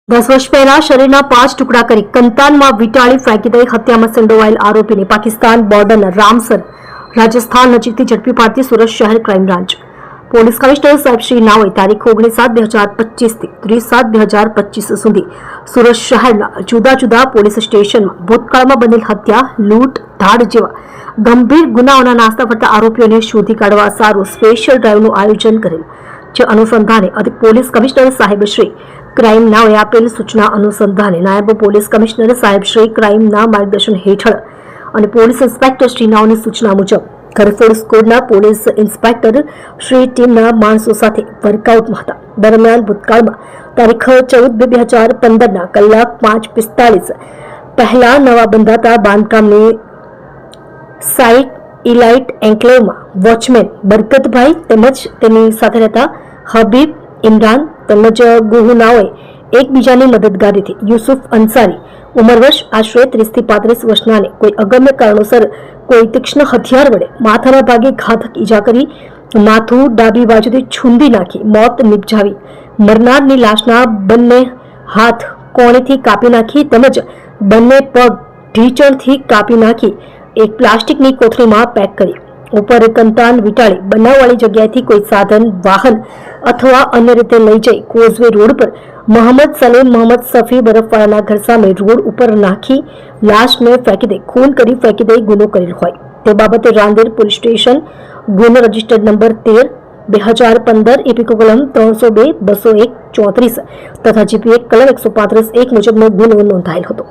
10 વર્ષ પહેલા શરીરના 5 ટુકડા કરી કંતાનમાં વીંટાળી ફેંકી દઈ હત્યામાં સંડોવાયેલ આરોપીને પાકિસ્તાન બોર્ડરના રામસર રાજસ્થાન નજીકથી ઝડપી પાડતી સુરત શહેર ક્રાઇમ બ્રાન્ચ પોલીસ કમિશનર સાહેબ શ્રી નાઓએ તારીખ 19/7/2025 થી 30/7/2025 સુધી સુરત શહેરના જુદા જુદા પોલીસ સ્ટેશનમાં ભૂતકાળમાં બનેલ હત્યા, લૂંટ, ધાડ જેવા ગંભીર ગુનાઓના નાસ્તા ફરતા આરોપીઓને શોધી કાઢવા સારું સ્પેશિયલ ડ્રાઈવનું આયોજન કરેલ, જે અનુસંધાને અધિક પોલીસ કમિશનર સાહેબ શ્રી ક્રાઇમ નાઓએ આપેલ સૂચના અનુસંધાને નાયબ પોલીસ કમિશનર સાહેબ શ્રી ક્રાઇમના માર્ગદર્શન હેઠળ અને પોલીસ ઇન્સ્પેક્ટર શ્રી નાઓની સૂચના મુજબ ઘરફોડ સ્કોડના પોલીસ ઇન્સ્પેક્ટર શ્રી ટીમના માણસો સાથે વર્કઆઉટમાં હતા. દરમિયાન ભૂતકાળમાં તારીખ 14/2/2015 કલાક 5:45 પહેલા નવા બંધાતા બાંધકામની સાઇટ ઇલાઇટ એન્કલેવમાં વોચમેન બરકતભાઈ તેમજ તેની સાથે રહેતા હબીબ, ઇમરાન તેમજ ગુહુનાઓએ એકબીજાની મદદગારીથી યુસુફ અંસારી ઉંમર વર્ષ આશરે 30 થી 35 વર્ષનાને કોઈ અગમ્ય કારણોસર કોઈ તીક્ષ્ણ હથિયાર વડે માથાના ભાગે ઘાતક ઈજા કરી માથું ડાબી બાજુથી છૂંદી નાખી મોત નિપજાવી મરનારની લાશના બંને હાથ કોણીથી કાપી નાખી તેમજ બંને પગ ઢીંચણથી કાપી નાખી એક પ્લાસ્ટિકની કોથળીમાં પેક કરી ઉપર કંતાન વીંટાળી બનાવવાળી જગ્યાએથી કોઈ સાધન, વાહન અથવા અન્ય રીતે લઈ જઈ કોઝવે રોડ પર મોહમ્મદ સલીમ, મોહમ્મદ સફી બરફવાળાના ઘર સામે રોડ ઉપર નાખી લાશને ફેંકી દઈ ખૂન કરી ફેંકી દઈ ગુનો કરેલ હોય તે બાબતે રાંદેર પોલીસ સ્ટેશન ગુનો રજિસ્ટર્ડ નંબર 13/2015 એપીકો કલમ 302-201-34 તથા જીપી કલમ 135 મુજબનો ગુનો નોંધાયેલ હતો.